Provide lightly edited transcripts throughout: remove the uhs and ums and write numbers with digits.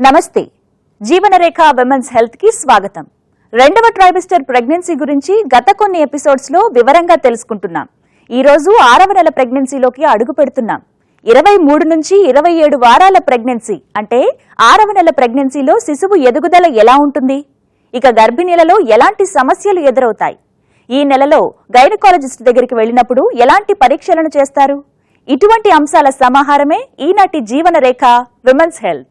నమస్తే. జీవనరేఖ women's health కి స్వాగతం. రెండవ ట్రైమిస్టర్ ప్రెగ్నెన్సీ గురించి గత కొన్ని ఎపిసోడ్స్ లో వివరంగా తెలుసుకుంటున్నాం. ఈ రోజు 6వ నెల ప్రెగ్నెన్సీలోకి అడుగు పెడుతున్నాం. 23 నుంచి 27 వారాల ప్రెగ్నెన్సీ అంటే 6వ నెల ప్రెగ్నెన్సీలో శిశువు ఎదుగుదల ఎలా ఉంటుంది? ఇక గర్భిణీలలో ఎలాంటి సమస్యలు ఎదురవుతాయి? ఈ నెలలో గైనకాలజిస్ట్ దగ్గరికి వెళ్ళినప్పుడు ఎలాంటి పరీక్షలను చేస్తారు? ఇటువంటి అంశాల సమాహారమే ఈనాటి జీవనరేఖ విమెన్స్ హెల్త్.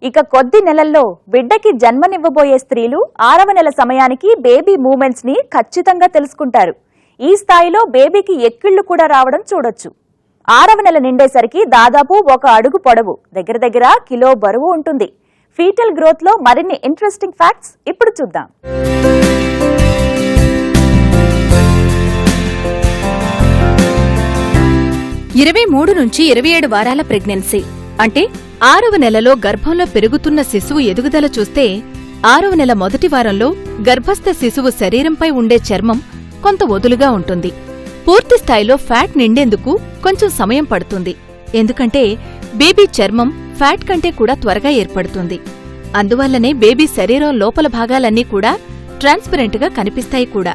ఇక కొద్ది నెలల్లో బిడ్డకి జన్మనివ్వబోయే స్త్రీలు 6వ నెల సమయానికి బేబీ మూవ్మెంట్స్ ని ఖచ్చితంగా తెలుసుకుంటారు. ఈ స్థాయిలో బేబీకి ఎక్కిళ్లు కూడా రావడం చూడొచ్చు. 6వ నెల నిండేసరికి దాదాపు 1 అడుగు పొడవు, దగ్గర కిలో బరువు ఉంటుంది. ఫీటల్ గ్రోత్ లో మరిన్ని ఇంట్రెస్టింగ్ ఫ్యాక్ట్స్ ఇప్పుడు చూద్దాం. ఇరవై 23 నుంచి 27 వారాల ప్రెగ్నెన్సీ అంటే 6వ నెలలో గర్భంలో పెరుగుతున్న శిశువు ఎదుగుదల చూస్తే 6వ నెల మొదటి వారంలో గర్భస్థ శిశువు శరీరంపై ఉండే చర్మం కొంత వదులుగా ఉంటుంది. పూర్తి స్థాయిలో ఫ్యాట్ నిండేందుకు కొంచెం సమయం పడుతుంది. ఎందుకంటే బేబీ చర్మం ఫ్యాట్ కంటే కూడా త్వరగా ఏర్పడుతుంది. అందువల్లనే బేబీ శరీరం లోపల భాగాలన్నీ కూడా ట్రాన్స్పరెంట్ గా కనిపిస్తాయి కూడా.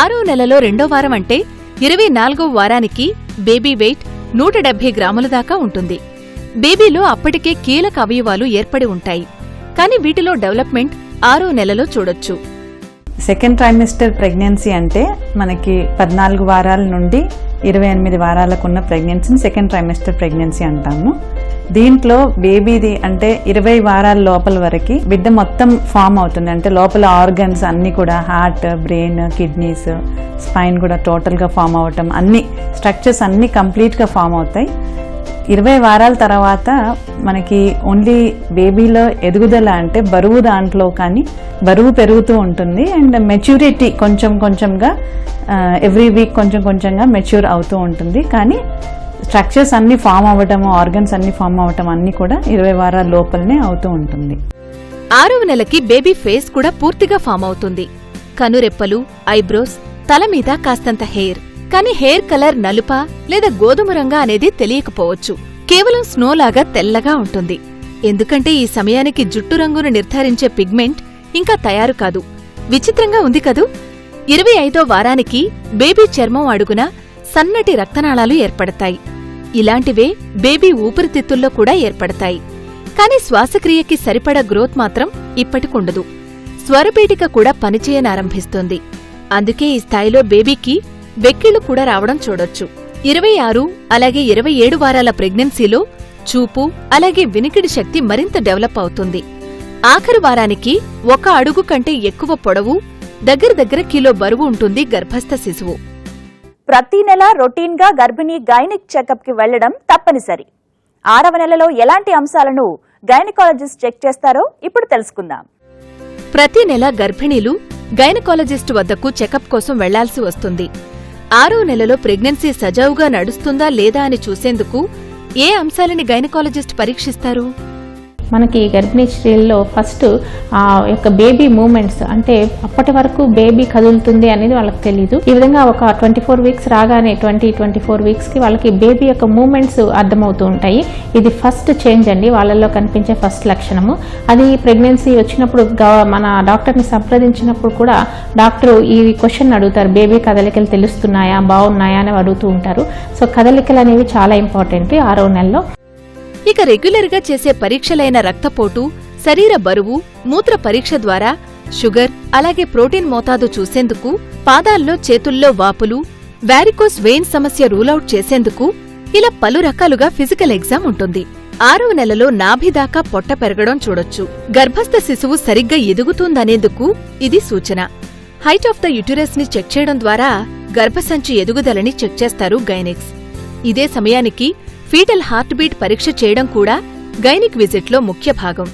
6వ నెలలో 2వ వారం అంటే 24వ వారానికి బేబీ వెయిట్ 170 గ్రాముల దాకా ఉంటుంది. బేబీలో అప్పటికే కీలక అవయవాలు ఏర్పడి ఉంటాయి. కానీ వీటిలో డెవలప్మెంట్ 6వ నెలలో చూడొచ్చు. సెకండ్ ట్రైమిస్టర్ ప్రెగ్నెన్సీ అంటే మనకి 14 వారాల నుండి 28 వారాలకు ఉన్న ప్రెగ్నెన్సీని సెకండ్ ట్రైమిస్టర్ ప్రెగ్నెన్సీ అంటాము. దీంట్లో బేబీది అంటే 20 వారాల లోపల వరకు బిడ్డ మొత్తం ఫామ్ అవుతుంది. అంటే లోపల ఆర్గన్స్ అన్ని కూడా హార్ట్, బ్రెయిన్, కిడ్నీస్, స్పైన్ కూడా టోటల్ గా ఫామ్ అవటం, అన్ని స్ట్రక్చర్స్ అన్ని కంప్లీట్ గా ఫామ్ అవుతాయి. 20 వారాల తర్వాత మనకి ఓన్లీ బేబీలో ఎదుగుదల అంటే బరువు దాంట్లో కానీ బరువు పెరుగుతూ ఉంటుంది. అండ్ మెచ్యూరిటీ కొంచెంగా ఎవ్రీ వీక్ కొంచెంగా మెచ్యూర్ అవుతూ ఉంటుంది. కానీ స్ట్రక్చర్స్ అన్ని ఫామ్ అవ్వటము, ఆర్గన్స్ అన్ని ఫామ్ అవ్వటం అన్ని కూడా 20 వారాల లోపలనే అవుతూ ఉంటుంది. 6వ నెలకి బేబీ ఫేస్ కూడా పూర్తిగా ఫామ్ అవుతుంది. కనురెప్పలు, ఐబ్రోస్, తల మీద కాస్తంత హెయిర్. కానీ హెయిర్ కలర్ నలుపా లేదా గోధుమ రంగా అనేది తెలియకపోవచ్చు. కేవలం స్నోలాగా తెల్లగా ఉంటుంది. ఎందుకంటే ఈ సమయానికి జుట్టు రంగును నిర్ధారించే పిగ్మెంట్ ఇంకా తయారు కాదు. విచిత్రంగా ఉంది కదూ. 25వ వారానికి బేబీ చర్మం అడుగున సన్నటి రక్తనాళాలు ఏర్పడతాయి. ఇలాంటివే బేబీ ఊపిరితిత్తుల్లో కూడా ఏర్పడతాయి. కాని శ్వాసక్రియకి సరిపడా గ్రోత్ మాత్రం ఇప్పటికుండదు. స్వరపేటిక కూడా పనిచేయనారంభిస్తుంది. అందుకే ఈ స్థాయిలో బేబీకి వెక్కిళ్లు కూడా రావడం చూడొచ్చు. 26 అలాగే 27 వారాల ప్రెగ్నెన్సీలో చూపు అలాగే వినికిడి శక్తి మరింత డెవలప్ అవుతుంది. ఆఖరి వారానికి 1 అడుగు కంటే ఎక్కువ పొడవు, దగ్గర కిలో బరువు ఉంటుంది గర్భస్థ శిశువు. ప్రతి నెల రొటీన్ గా గర్భిణీ గైనిక్ చెకప్ కి వెళ్లడం తప్పనిసరి. 6వ నెలలో ఎలాంటి అంశాలను గైనకాలజిస్ట్ చెక్ చేస్తారో ఇప్పుడు తెలుసుకుందాం. ప్రతి నెల గర్భిణీలు గైనకాలజిస్ట్ వద్దకు చెకప్ కోసం వెళ్లాల్సి వస్తుంది. 6వ నెలలో ప్రెగ్నెన్సీ సజావుగా నడుస్తుందా లేదా అని చూసేందుకు ఏ అంశాలని గైనకాలజిస్ట్ పరీక్షిస్తారు? మనకి గర్భిణీ స్త్రీల్లో ఫస్ట్ ఆ యొక్క బేబీ మూమెంట్స్, అంటే అప్పటి వరకు బేబీ కదులుతుంది అనేది వాళ్ళకి తెలియదు. ఈ విధంగా ఒక 24 వీక్స్ రాగానే 24 వీక్స్ కి వాళ్ళకి బేబీ యొక్క మూమెంట్స్ అర్థమవుతూ ఉంటాయి. ఇది ఫస్ట్ చేంజ్ అండి, వాళ్ళల్లో కనిపించే ఫస్ట్ లక్షణము. అది ప్రెగ్నెన్సీ వచ్చినప్పుడు మన డాక్టర్ని సంప్రదించినప్పుడు కూడా డాక్టర్ ఈ క్వశ్చన్ అడుగుతారు, బేబీ కదలికలు తెలుస్తున్నాయా, బాగున్నాయా అని అడుగుతూ ఉంటారు. సో కదలికలు అనేవి చాలా ఇంపార్టెంట్ 6వ నెలలో. ఇక రెగ్యులర్ గా చేసే పరీక్షలైన రక్తపోటు, శరీర బరువు, మూత్ర పరీక్ష ద్వారా షుగర్ అలాగే ప్రోటీన్ మోతాదు చూసేందుకు, పాదాల్లో చేతుల్లో వాపులు, వారికోస్ వెయిన్ సమస్య రూలౌట్ చేసేందుకు ఇలా పలు రకాలుగా ఫిజికల్ ఎగ్జామ్ ఉంటుంది. 6వ నెలలో నాభి దాకా పొట్ట పెరగడం చూడొచ్చు. గర్భస్థ శిశువు సరిగ్గా ఎదుగుతుందనేందుకు ఇది సూచన. హైట్ ఆఫ్ ద యుటరస్ ని చెక్ చేయడం ద్వారా గర్భసంచి ఎదుగుదలని చెక్ చేస్తారు గైనిక్స్. ఇదే సమయానికి ఫీటల్ హార్ట్ బీట్ పరీక్ష చేయడం కూడా గైనిక్ విజిట్ లో ముఖ్య భాగం.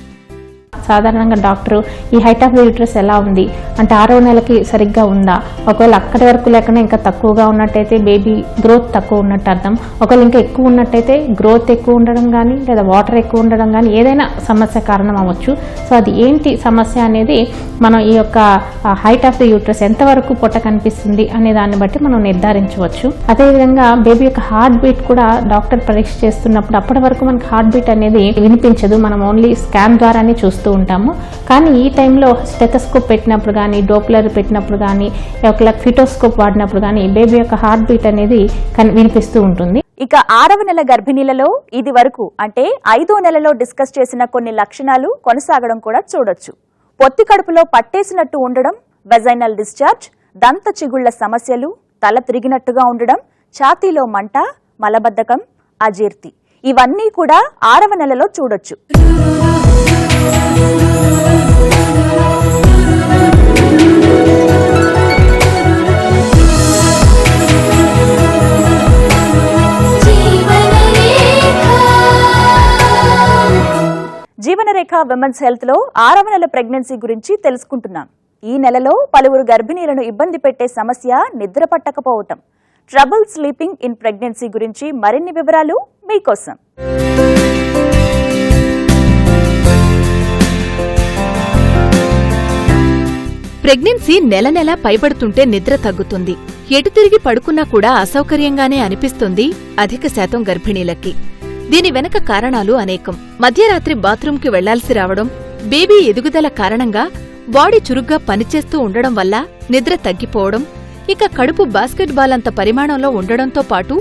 సాధారణంగా డాక్టర్ ఈ హైట్ ఆఫ్ ద యూట్రస్ ఎలా ఉంది, అంటే 6వ నెలకి సరిగ్గా ఉందా, ఒకవేళ అక్కడి వరకు లేకుండా ఇంకా తక్కువగా ఉన్నట్టయితే బేబీ గ్రోత్ తక్కువ ఉన్నట్టు అర్థం. ఒకవేళ ఇంకా ఎక్కువ ఉన్నట్టయితే గ్రోత్ ఎక్కువ ఉండడం కానీ లేదా వాటర్ ఎక్కువ ఉండడం కానీ ఏదైనా సమస్య కారణం అవ్వచ్చు. సో అది ఏంటి సమస్య అనేది మనం ఈ యొక్క హైట్ ఆఫ్ ద యూట్రస్ ఎంతవరకు పొట్ట కనిపిస్తుంది అనే దాన్ని బట్టి మనం నిర్ధారించవచ్చు. అదేవిధంగా బేబీ యొక్క హార్ట్ బీట్ కూడా డాక్టర్ పరీక్ష చేస్తున్నప్పుడు అప్పటి వరకు మనకి హార్ట్ బీట్ అనేది వినిపించదు, మనం ఓన్లీ స్కాన్ ద్వారానే చూస్తూ ఉంటాము. కానీ ఈ టైంలో స్టెథోస్కోప్ పెట్టినప్పుడు కానీ డోప్లర్ పెట్టినప్పుడు కానీ ఒక ఫిటోస్కోప్ వాడినప్పుడు కానీ బేబీ యొక్క హార్ట్ బీట్ అనేది వినిపిస్తూ ఉంటుంది. ఇక 6వ నెల గర్భిణీలలో ఇది వరకు అంటే 5వ నెలలో డిస్కస్ చేసిన కొన్ని లక్షణాలు కొనసాగడం కూడా చూడొచ్చు. పొత్తి కడుపులో పట్టేసినట్టు ఉండడం, వెజైనల్ డిశ్చార్జ్, దంత చిగుళ్ల సమస్యలు, తల తిరిగినట్టుగా ఉండడం, ఛాతీలో మంట, మలబద్ధకం, అజీర్తి ఇవన్నీ కూడా 6వ నెలలో చూడొచ్చు. జీవనరేఖ విమెన్స్ హెల్త్ లో 6వ నెల ప్రెగ్నెన్సీ గురించి తెలుసుకుంటున్నాం. ఈ నెలలో పలువురు గర్భిణీలను ఇబ్బంది పెట్టే సమస్య నిద్ర పట్టకపోవటం. ట్రబుల్ స్లీపింగ్ ఇన్ ప్రెగ్నెన్సీ గురించి మరిన్ని వివరాలు మీకోసం. ప్రెగ్నెన్సీ నెల నెలా పైబడుతుంటే నిద్ర తగ్గుతుంది. ఎటు తిరిగి పడుకున్నా కూడా అసౌకర్యంగానే అనిపిస్తుంది అధిక శాతం గర్భిణీలకి. దీని వెనక కారణాలు అనేకం. మధ్యరాత్రి బాత్రూంకి వెళ్లాల్సి రావడం, బేబీ ఎదుగుదల కారణంగా బాడీ చురుగ్గా పనిచేస్తూ ఉండడం వల్ల నిద్ర తగ్గిపోవడం, ఇక కడుపు బాస్కెట్ బాల్ అంత పరిమాణంలో ఉండడంతో పాటు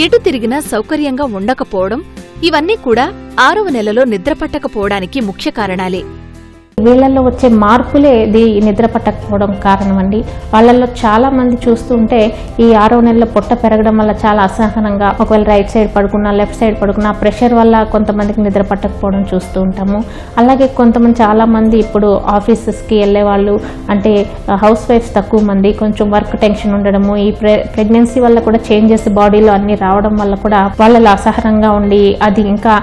ఎటు తిరిగినా సౌకర్యంగా ఉండకపోవడం ఇవన్నీ కూడా 6వ నెలలో నిద్ర పట్టకపోవడానికి ముఖ్య కారణాలే. వీళ్ళల్లో వచ్చే మార్పులే ఇది నిద్ర పట్టకపోవడం కారణమండి. వాళ్ళల్లో చాలా మంది చూస్తూ ఉంటే ఈ 6వ నెలలో పొట్ట పెరగడం వల్ల చాలా అసహనంగా, ఒకవేళ రైట్ సైడ్ పడుకున్నా లెఫ్ట్ సైడ్ పడుకున్నా ప్రెషర్ వల్ల కొంతమందికి నిద్ర పట్టకపోవడం చూస్తూ ఉంటాము. అలాగే కొంతమంది చాలా మంది ఇప్పుడు ఆఫీసెస్కి వెళ్ళే వాళ్ళు, అంటే హౌస్ వైఫ్స్ తక్కువ మంది, కొంచెం వర్క్ టెన్షన్ ఉండడము, ఈ ప్రెగ్నెన్సీ వల్ల కూడా చేంజెస్ బాడీలో అన్ని రావడం వల్ల కూడా వాళ్ళలో అసహనంగా ఉండి అది ఇంకా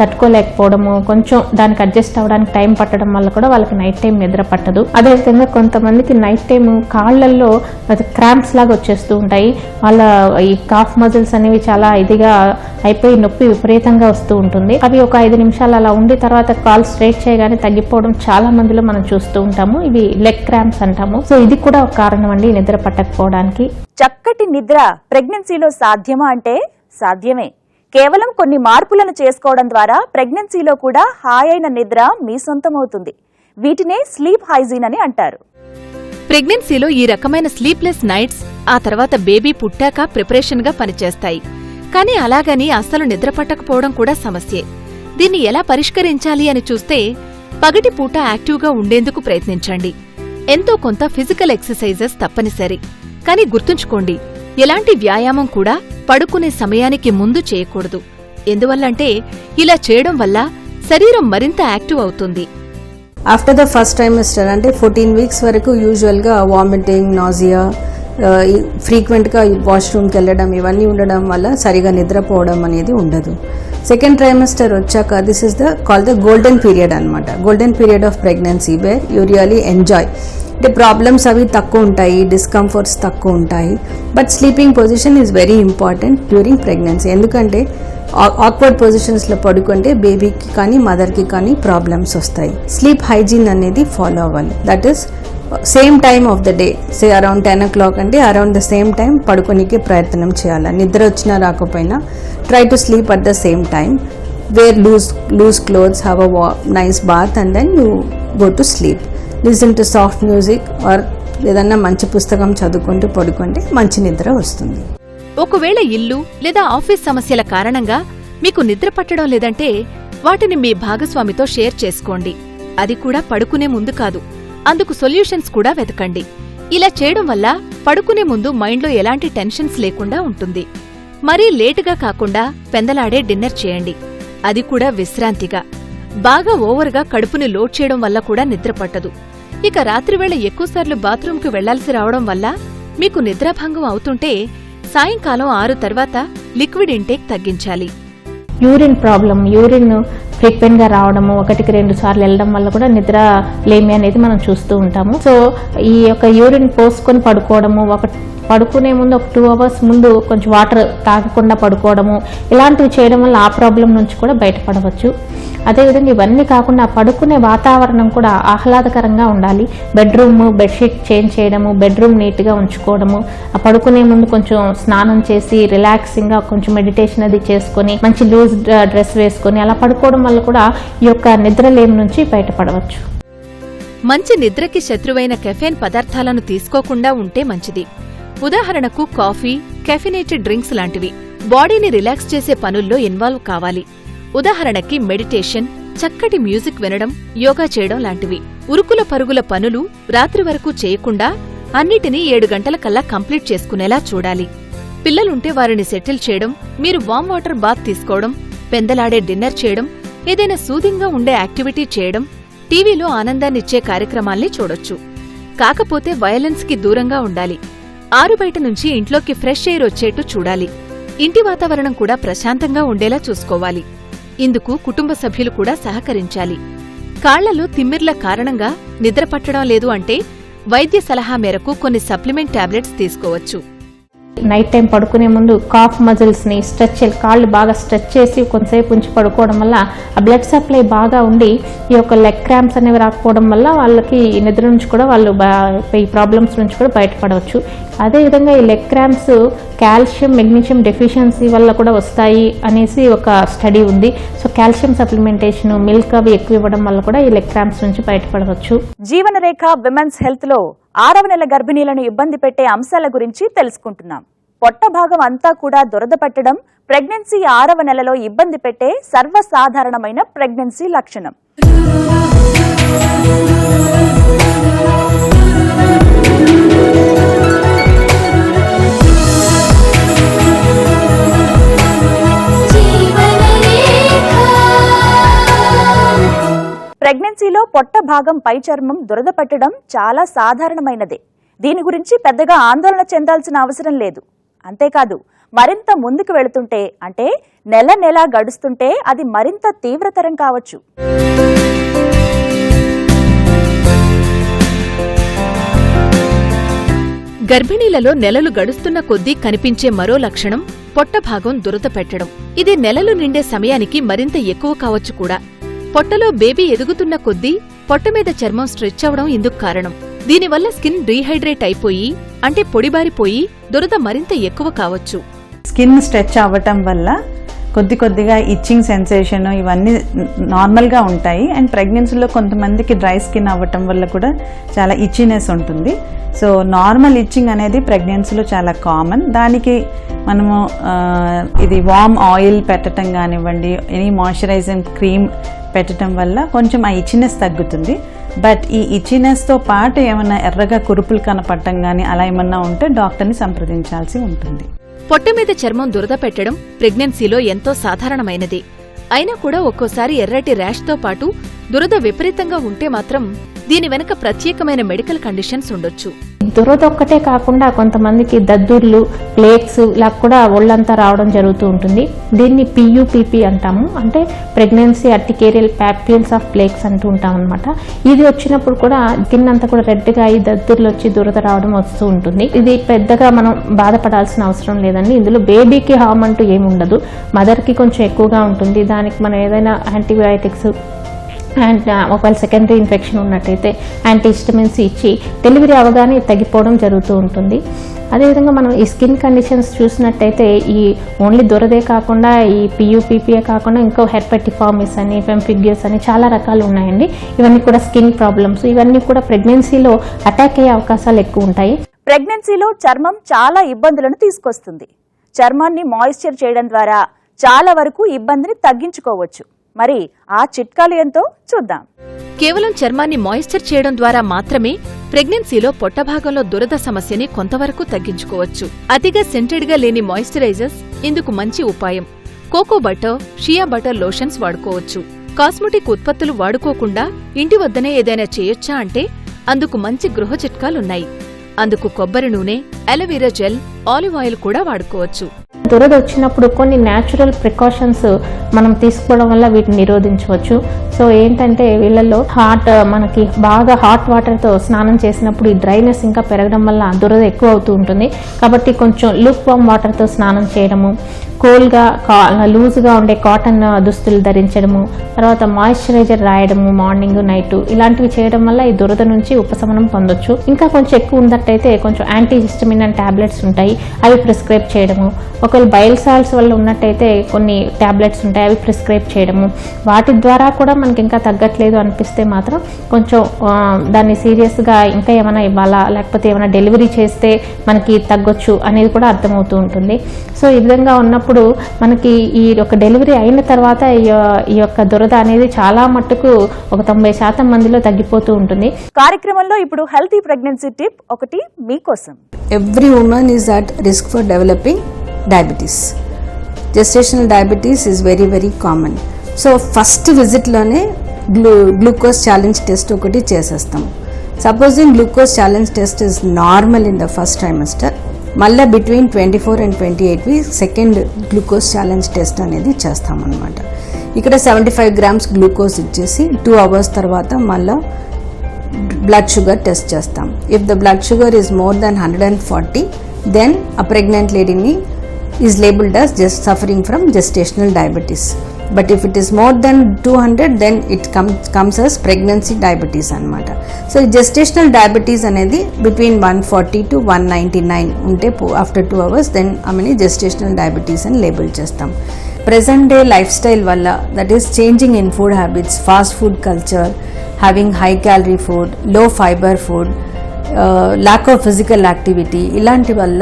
తట్టుకోలేకపోవడము, కొంచెం దానికి అడ్జస్ట్ అవ్వడానికి టైం పట్టడం వల్ల కూడా వాళ్ళకి నైట్ టైం నిద్ర పట్టదు. అదేవిధంగా కొంతమందికి నైట్ టైం కాళ్లలో క్రాంప్స్ లాగా వచ్చేస్తూ ఉంటాయి. వాళ్ళ ఈ కాఫ్ మజిల్స్ అనేవి చాలా ఇదిగా అయిపోయి నొప్పి విపరీతంగా వస్తూ ఉంటుంది. అవి ఒక 5 నిమిషాలు అలా ఉండి తర్వాత కాల్ స్ట్రైట్ చేయగానే తగ్గిపోవడం చాలా మందిలో మనం చూస్తూ ఉంటాము. ఇవి లెగ్ క్రాంప్స్ అంటాము. సో ఇది కూడా ఒక కారణం అండి నిద్ర పట్టకపోవడానికి. చక్కటి నిద్ర ప్రెగ్నెన్సీలో సాధ్యమా అంటే సాధ్యమే. కేవలం కొన్ని మార్పులను చేసుకోవడం ద్వారా ప్రెగ్నెన్సీలో కూడా హాయైన నిద్ర మీ సొంతమవుతుంది. వీటినే స్లీప్ హైజీన్ అని అంటారు. ప్రెగ్నెన్సీలో ఈ రకమైన స్లీప్లెస్ నైట్స్ ఆ తర్వాత బేబీ పుట్టాక ప్రిపరేషన్గా పనిచేస్తాయి. కానీ అలాగని అస్సలు నిద్ర పట్టకపోవడం కూడా సమస్యే. దీన్ని ఎలా పరిష్కరించాలి అని చూస్తే పగటి పూట యాక్టివ్గా ఉండేందుకు ప్రయత్నించండి. ఎంతో కొంత ఫిజికల్ ఎక్సర్సైజెస్ తప్పనిసరి. కానీ గుర్తుంచుకోండి, ఎలాంటి వ్యాయామం కూడా పడుకునే సమయానికి ముందు చేయకూడదు. ఎందువల్లంటే ఇలా చేయడం వల్ల శరీరం మరింత యాక్టివ్ అవుతుంది. ఆఫ్టర్ ద ఫస్ట్ ట్రైమిస్టర్ అంటే 14 వీక్స్ వరకు యూజువల్గా వామిటింగ్, నాజియా, ఫ్రీక్వెంట్గా వాష్రూమ్కి వెళ్ళడం ఇవన్నీ ఉండడం వల్ల సరిగా నిద్రపోవడం అనేది ఉండదు. సెకండ్ ట్రైమిస్టర్ వచ్చాక this is call the golden period అనమాట. Golden period of pregnancy where you really enjoy. అంటే ప్రాబ్లమ్స్ అవి తక్కువ ఉంటాయి, డిస్కంఫర్ట్స్ తక్కువ ఉంటాయి. But sleeping position is very important during pregnancy. ఎందుకంటే ఆక్వర్డ్ పొజిషన్స్లో పడుకుంటే బేబీకి కానీ మదర్కి కానీ ప్రాబ్లమ్స్ వస్తాయి. స్లీప్ హైజీన్ అనేది ఫాలో అవ్వాలి. That is same time of the day, say around 10 o'clock అంటే అరౌండ్ ద సేమ్ టైం పడుకోనికి ప్రయత్నం చేయాలి. నిద్ర వచ్చినా రాకపోయినా try to sleep at the same time. Wear loose clothes, have a nice bath and then you go to sleep. Listen to soft music or ఏదన్నా మంచి పుస్తకం చదువుకుంటూ పడుకుంటే మంచి నిద్ర వస్తుంది. ఒకవేళ ఇల్లు లేదా ఆఫీస్ సమస్యల కారణంగా మీకు నిద్ర పట్టడం లేదంటే వాటిని మీ భాగస్వామితో షేర్ చేసుకోండి. అది కూడా పడుకునే ముందు కాదు. అందుకు సొల్యూషన్స్ కూడా వెతకండి. ఇలా చేయడం వల్ల పడుకునే ముందు మైండ్లో ఎలాంటి టెన్షన్స్ లేకుండా ఉంటుంది. మరీ లేటుగా కాకుండా పెందలాడే డిన్నర్ చేయండి. అది కూడా విశ్రాంతిగా. బాగా ఓవర్గా కడుపుని లోడ్ చేయడం వల్ల కూడా నిద్ర పట్టదు. ఇక రాత్రివేళ ఎక్కువసార్లు బాత్రూంకి వెళ్లాల్సి రావడం వల్ల మీకు నిద్రాభంగం అవుతుంటే సాయంకాలం 6 తర్వాత లిక్విడ్ ఇంటేక్ తగ్గించాలి. యూరిన్ ప్రాబ్లం, యూరిన్ ఫ్రీక్వెంట్గా రావడము, 1కి 2 సార్లు వెళ్ళడం వల్ల కూడా నిద్ర లేమి అనేది మనం చూస్తూ ఉంటాము. సో ఈ యొక్క యూరిన్ పోసుకొని పడుకోవడము, పడుకునే ముందు ఒక 2 అవర్స్ ముందు కొంచెం వాటర్ తాగకుండా పడుకోవడము, ఇలాంటివి చేయడం వల్ల ఆ ప్రాబ్లం నుంచి కూడా బయటపడవచ్చు. అదేవిధంగా ఇవన్నీ కాకుండా పడుకునే వాతావరణం కూడా ఆహ్లాదకరంగా ఉండాలి. బెడ్రూమ్ బెడ్షీట్ చేంజ్ చేయడము, బెడ్రూమ్ నీట్గా ఉంచుకోవడము, ఆ పడుకునే ముందు కొంచెం స్నానం చేసి రిలాక్సింగ్గా కొంచెం మెడిటేషన్ అది చేసుకొని మంచి లూజ్ డ్రెస్ వేసుకొని అలా పడుకోవడం వల్ల కూడా ఈ యొక్క నిద్రలేమి నుంచి బయటపడవచ్చు. మంచి నిద్రకి శత్రువైన కెఫెన్ పదార్థాలను తీసుకోకుండా ఉంటే మంచిది. ఉదాహరణకు కాఫీ, కెఫినేటెడ్ డ్రింక్స్ లాంటివి. బాడీని రిలాక్స్ చేసే పనుల్లో ఇన్వాల్వ్ కావాలి. ఉదాహరణకి మెడిటేషన్, చక్కటి మ్యూజిక్ వినడం, యోగా చేయడం లాంటివి. ఉరుకుల పరుగుల పనులు రాత్రి వరకు చేయకుండా అన్నిటినీ 7 గంటల కల్లా కంప్లీట్ చేసుకునేలా చూడాలి. పిల్లలుంటే వారిని సెటిల్ చేయడం, మీరు వామ్ వాటర్ బాత్ తీసుకోవడం, పెందలాడే డిన్నర్ చేయడం, ఏదైనా సూదింగ్గా ఉండే యాక్టివిటీ చేయడం, టీవీలో ఆనందాన్నిచ్చే కార్యక్రమాల్ని చూడొచ్చు. కాకపోతే వయలెన్స్ కి దూరంగా ఉండాలి. ఆరుబయట నుంచి ఇంట్లోకి ఫ్రెష్ ఎయిర్ వచ్చేట్టు చూడాలి. ఇంటి వాతావరణం కూడా ప్రశాంతంగా ఉండేలా చూసుకోవాలి. ఇందుకు కుటుంబ సభ్యులు కూడా సహకరించాలి. కాళ్లలో తిమ్మిర్ల కారణంగా నిద్ర పట్టడం లేదు అంటే వైద్య సలహా మేరకు కొన్ని సప్లిమెంట్ టాబ్లెట్స్ తీసుకోవచ్చు. నైట్ టైం పడుకునే ముందు కాఫ్ మజిల్స్ని కాళ్ళు బాగా స్ట్రెచ్ చేసి కొంతసేపు ఉంచి పడుకోవడం వల్ల ఆ బ్లడ్ సప్లై బాగా ఉండి ఈ యొక్క లెగ్ క్రాంప్స్ అనేవి రాకపోవడం వల్ల వాళ్ళకి ఈ నిద్ర నుంచి కూడా వాళ్ళు ఈ ప్రాబ్లమ్స్ నుంచి కూడా బయటపడవచ్చు. అదేవిధంగా ఈ leg cramps calcium, magnesium deficiency వల్ల కూడా వస్తాయి అనేసి ఒక స్టడీ ఉంది. సో కాల్షియం సప్లిమెంటేషన్, మిల్క్ అవి ఎక్కువ ఇవ్వడం వల్ల కూడా ఈ లెగ్ క్రాంప్స్ నుంచి బయటపడవచ్చు. జీవనరేఖ విమెన్స్ హెల్త్ లో 6వ నెల గర్భిణీలను ఇబ్బంది పెట్టే అంశాల గురించి తెలుసుకుంటున్నాం. పొట్ట భాగం అంతా కూడా దురద పట్టడం ప్రెగ్నెన్సీ 6వ నెలలో ఇబ్బంది పెట్టే సర్వసాధారణమైన ప్రెగ్నెన్సీ లక్షణం. ప్రెగ్నెన్సీలో పొట్ట భాగం పై చర్మం దురద పట్టడం చాలా సాధారణమైనదే. దీని గురించి పెద్దగా ఆందోళన చెందాల్సిన అవసరం లేదు. అంతేకాదు, మరింత ముందుకు వెళుతుంటే అంటే నెల నెలా గడుస్తుంటే అది మరింత తీవ్రతరం కావచ్చు. గర్భిణీలలో నెలలు గడుస్తున్న కొద్దీ కనిపించే మరో లక్షణం పొట్ట భాగం దురద పెట్టడం. ఇది నెలలు నిండే సమయానికి మరింత ఎక్కువ కావచ్చు కూడా. పొట్టలో బేబీ ఎదుగుతున్న కొద్దీ పొట్టమీద చర్మం స్ట్రెచ్ అవడం ఇందుకు కారణం. దీనివల్ల స్కిన్ డీహైడ్రేట్ అయిపోయి అంటే పొడిబారిపోయి దురద మరింత ఎక్కువ కావచ్చు. స్కిన్ స్ట్రెచ్ అవ్వటం వల్ల కొద్దిగా ఇచ్చింగ్ సెన్సేషన్ ఇవన్నీ నార్మల్గా ఉంటాయి. అండ్ ప్రెగ్నెన్సీలో కొంతమందికి డ్రై స్కిన్ అవ్వటం వల్ల కూడా చాలా ఇచ్చినెస్ ఉంటుంది. సో నార్మల్ ఇచ్చింగ్ అనేది ప్రెగ్నెన్సీలో చాలా కామన్. దానికి మనము ఇది వామ్ ఆయిల్ పెట్టడం కానివ్వండి, ఎనీ మాయిశ్చరైజింగ్ క్రీమ్ పెట్టడం వల్ల కొంచెం ఆ ఇచ్చినెస్ తగ్గుతుంది. బట్ ఈ ఇచ్చినెస్తో పాటు ఏమన్నా ఎర్రగా కురుపులు కనపడటం కానీ అలా ఏమన్నా ఉంటే డాక్టర్ని సంప్రదించాల్సి ఉంటుంది. పొట్ట మీద చర్మం దురద పెట్టడం ప్రెగ్నెన్సీలో ఎంతో సాధారణమైనది. అయినా కూడా ఒక్కోసారి ఎర్రటి ర్యాష్తో పాటు దురద విపరీతంగా ఉంటే మాత్రం దీని వెనక ప్రత్యేకమైన మెడికల్ కండిషన్స్ ఉండొచ్చు. దురద ఒక్కటే కాకుండా కొంతమందికి దద్దుర్లు, ప్లేక్స్ ఇలా కూడా ఒళ్ళంతా రావడం జరుగుతూ ఉంటుంది. దీన్ని PUPP అంటాము, అంటే ప్రెగ్నెన్సీ అర్టికేరియల్ పాప్యూల్స్ ఆఫ్ ప్లేక్స్ అంటూ ఉంటాం అనమాట. ఇది వచ్చినప్పుడు కూడా స్కిన్ అంతా కూడా రెడ్గా ఈ దద్దుర్లు వచ్చి దురద రావడం వస్తూ ఉంటుంది. ఇది పెద్దగా మనం బాధపడాల్సిన అవసరం లేదండి. ఇందులో బేబీకి హార్మ్ అంటూ ఏమి ఉండదు, మదర్కి కొంచెం ఎక్కువగా ఉంటుంది. దానికి మనం ఏదైనా యాంటీబయాటిక్స్ అండ్ ఒకవేళ సెకండరీ ఇన్ఫెక్షన్ ఉన్నట్టయితే యాంటీహిస్టమిన్స్ ఇచ్చి డెలివరీ అవగానే తగ్గిపోవడం జరుగుతూ ఉంటుంది. అదేవిధంగా మనం ఈ స్కిన్ కండిషన్స్ చూసినట్టయితే ఈ ఓన్లీ దురదే కాకుండా ఈ PUPPే కాకుండా ఇంకో హెర్పెటిఫార్మిస్ అని, ఫెంఫిగ్యూస్ అని చాలా రకాలు ఉన్నాయండి. ఇవన్నీ కూడా స్కిన్ ప్రాబ్లమ్స్. ఇవన్నీ కూడా ప్రెగ్నెన్సీలో అటాక్ అయ్యే అవకాశాలు ఎక్కువ ఉంటాయి. ప్రెగ్నెన్సీలో చర్మం చాలా ఇబ్బందులను తీసుకొస్తుంది. చర్మాన్ని మాయిశ్చర్ చేయడం ద్వారా చాలా వరకు ఇబ్బందిని తగ్గించుకోవచ్చు. మరి ఆ చిట్కాలు ఏంటో చూద్దాం. కేవలం చర్మాన్ని మాయిశ్చర్ చేయడం ద్వారా మాత్రమే ప్రెగ్నెన్సీలో పొట్టభాగంలో దురద సమస్యని కొంతవరకు తగ్గించుకోవచ్చు. అతిగా సెంటెడ్గా లేని మాయిశ్చరైజర్స్ ఇందుకు మంచి ఉపాయం. Cocoa butter, shea butter lotions వాడుకోవచ్చు. కాస్మెటిక్ ఉత్పత్తులు వాడుకోకుండా ఇంటి వద్దనే ఏదైనా చేయొచ్చా అంటే అందుకు మంచి గృహ చిట్కాలున్నాయి. అందుకు కొబ్బరి నూనె, అలోవెరా జెల్, ఆలివ్ ఆయిల్ కూడా వాడుకోవచ్చు. దురద వచ్చినప్పుడు కొన్ని న్యాచురల్ ప్రికాషన్స్ మనం తీసుకోవడం వల్ల వీటిని నిరోధించవచ్చు. సో ఏంటంటే వీళ్ళల్లో మనకి బాగా హాట్ వాటర్తో స్నానం చేసినప్పుడు ఈ డ్రైనెస్ ఇంకా పెరగడం వల్ల దురద ఎక్కువ అవుతూ ఉంటుంది. కాబట్టి కొంచెం లూక్ వామ్ వాటర్తో స్నానం చేయడము, కోల్గా లూజ్గా ఉండే కాటన్ దుస్తులు ధరించడము, తర్వాత మాయిశ్చరైజర్ రాయడము మార్నింగ్ నైట్, ఇలాంటివి చేయడం వల్ల ఈ దురద నుంచి ఉపశమనం పొందొచ్చు. ఇంకా కొంచెం ఎక్కువ ఉన్నట్టయితే కొంచెం యాంటీహిస్టమిన్ అండ్ టాబ్లెట్స్ ఉంటాయి, అవి ప్రిస్క్రైబ్ చేయడము. ఒకవేళ బైల్ సాల్ట్స్ వల్ల ఉన్నట్టయితే కొన్ని టాబ్లెట్స్ ఉంటాయి, అవి ప్రిస్క్రైబ్ చేయడము. వాటి ద్వారా కూడా మనకి ఇంకా తగ్గట్లేదు అనిపిస్తే మాత్రం కొంచెం దాన్ని సీరియస్గా ఇంకా ఏమైనా ఇవ్వాలా, లేకపోతే ఏమైనా డెలివరీ చేస్తే మనకి తగ్గొచ్చు అనేది కూడా అర్థమవుతూ ఉంటుంది. సో ఈ విధంగా ఉన్నప్పుడు మనకి ఈ యొక్క డెలివరీ అయిన తర్వాత ఈ యొక్క దురద అనేది చాలా మట్టుకు ఒక 90% మందిలో తగ్గిపోతూ ఉంటుంది. కార్యక్రమంలో ఇప్పుడు హెల్తీ ప్రెగ్నెన్సీ టిప్ ఒకటి మీకోసం. Every woman is at risk for developing diabetes. Gestational diabetes is very very common. So first visit లోనే గ్లూకోజ్ ఛాలెంజ్ టెస్ట్ ఒకటి చేసేస్తాం. Supposing glucose challenge test is normal in the first trimester, మళ్ళీ between 24 and 28 weeks second glucose challenge test అనేది చేస్తామన్నమాట. ఇక్కడ 75 grams glucose ఇచ్చేసి 2 hours తర్వాత మళ్ళీ బ్లడ్ షుగర్ టెస్ట్ చేస్తాం. If the blood sugar is more than 140, దెన్ a pregnant lady is labeled as just suffering from gestational diabetes. But if it is more than 200, then it comes as pregnancy diabetes అన్నమాట. So gestational diabetes అనేది between 140 to 199 ఉంటే after 2 hours then ఆమెని gestational diabetes అని label చేస్తాం. Present day lifestyle వల్ల, that is changing in food habits, fast food culture, having high calorie food, low fiber food, lack of physical activity, ఇలాంటి వల్ల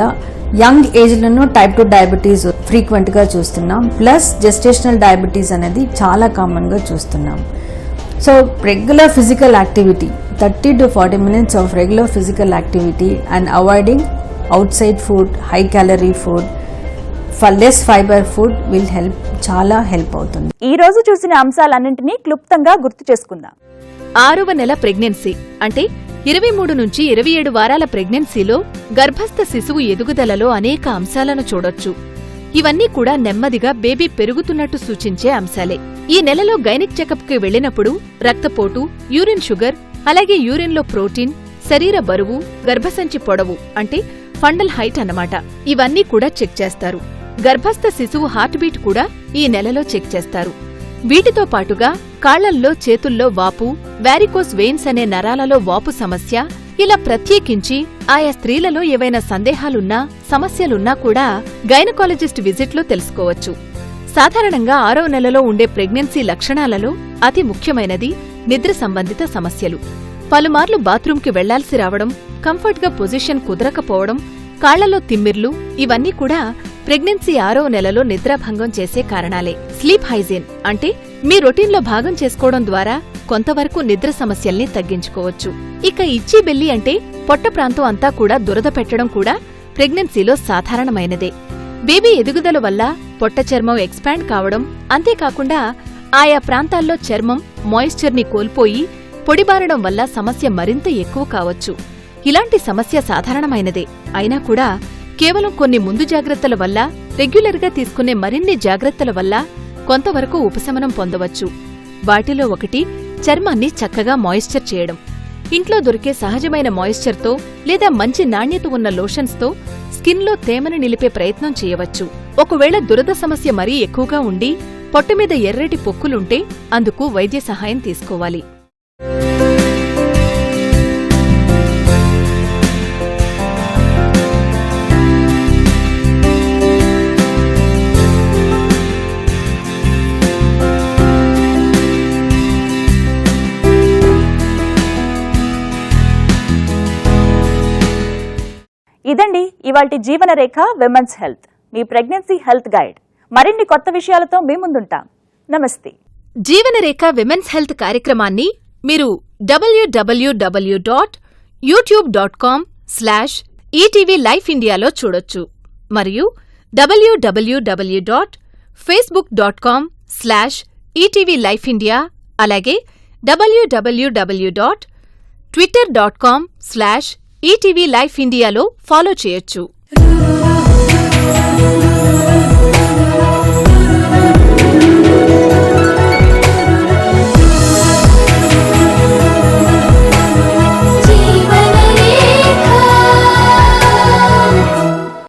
young ఏజ్లోనూ type 2 diabetes ఫ్రీక్వెంట్గా చూస్తున్నాం. Plus gestational diabetes అనేది చాలా కామన్గా చూస్తున్నాం. So regular physical activity, 30 to 40 minutes of regular physical activity and avoiding out side food, high calorie food, less fibre food will help, చాలా help అవుతుంది. ఈ రోజు చూసిన అంశాలన్నింటినీ క్లుప్తంగా గుర్తు చేసుకుందాం. 6వ నెల ప్రెగ్నెన్సీ అంటే 23 నుంచి 27 వారాల ప్రెగ్నెన్సీలో గర్భస్థ శిశువు ఎదుగుదలలో అనేక అంశాలను చూడొచ్చు. ఇవన్నీ కూడా నెమ్మదిగా బేబీ పెరుగుతున్నట్టు సూచించే అంశాలే. ఈ నెలలో గైనిక్ చెకప్కి వెళ్లినప్పుడు రక్తపోటు, యూరిన్ షుగర్, అలాగే యూరిన్లో ప్రోటీన్, శరీర బరువు, గర్భసంచి పొడవు అంటే ఫండల్ హైట్ అన్నమాట, ఇవన్నీ కూడా చెక్ చేస్తారు. గర్భస్థ శిశువు హార్ట్ బీట్ కూడా ఈ నెలలో చెక్ చేస్తారు. వీటితో పాటుగా కాళ్లల్లో, చేతుల్లో వాపు, వారికోస్ వెయిన్స్ అనే నరాలలో వాపు సమస్య, ఇలా ప్రత్యేకించి ఆయా స్త్రీలలో ఏవైనా సందేహాలున్నా, సమస్యలున్నా కూడా గైనకాలజిస్ట్ విజిట్లో తెలుసుకోవచ్చు. సాధారణంగా 6వ నెలలో ఉండే ప్రెగ్నెన్సీ లక్షణాలలో అతి ముఖ్యమైనది నిద్ర సంబంధిత సమస్యలు. పలుమార్లు బాత్రూంకి వెళ్లాల్సి రావడం, కంఫర్ట్గా పొజిషన్ కుదరకపోవడం, కాళ్లలో తిమ్మిర్లు, ఇవన్నీ కూడా ప్రెగ్నెన్సీ 6వ నెలలో నిద్రాభంగం చేసే కారణాలే. స్లీప్ హైజీన్ అంటే మీ రొటీన్లో భాగం చేసుకోవడం ద్వారా కొంతవరకు నిద్ర సమస్యల్ని తగ్గించుకోవచ్చు. ఇక ఇచ్చీ బెల్లి అంటే పొట్ట ప్రాంతం అంతా కూడా దురద పెట్టడం కూడా ప్రెగ్నెన్సీలో సాధారణమైనదే. బేబీ ఎదుగుదల వల్ల పొట్ట చర్మం ఎక్స్పాండ్ కావడం, అంతేకాకుండా ఆయా ప్రాంతాల్లో చర్మం మాయిశ్చర్ని కోల్పోయి పొడిబారడం వల్ల సమస్య మరింత ఎక్కువ కావచ్చు. ఇలాంటి సమస్య సాధారణమైనదే అయినా కూడా కేవలం కొన్ని ముందు జాగ్రత్తల వల్ల, రెగ్యులర్గా తీసుకునే మరిన్ని జాగ్రత్తల వల్ల కొంతవరకు ఉపశమనం పొందవచ్చు. వాటిలో ఒకటి చర్మాన్ని చక్కగా మాయిశ్చర్ చేయడం. ఇంట్లో దొరికే సహజమైన మాయిశ్చర్తో లేదా మంచి నాణ్యత ఉన్న లోషన్స్తో స్కిన్లో తేమను నిలిపే ప్రయత్నం చేయవచ్చు. ఒకవేళ దురద సమస్య మరీ ఎక్కువగా ఉండి పొట్టమీద ఎర్రటి పొక్కులుంటే అందుకు వైద్య సహాయం తీసుకోవాలి. ఇదండి ఇవాల్టి జీవనరేఖ విమెన్స్ హెల్త్, మీ ప్రెగ్నెన్సీ హెల్త్ గైడ్. మరిన్ని కొత్త విషయాలతో మీ ముందుంటాం. నమస్తే. జీవనరేఖ విమెన్స్ హెల్త్ కార్యక్రమాన్ని మీరు www.youtube.com/ETV Life Indiaలో చూడొచ్చు మరియు www.facebook.com/ETV Life India, అలాగే www.twitter.com/ETV Life Indiaలో ఫాలో చేయొచ్చు.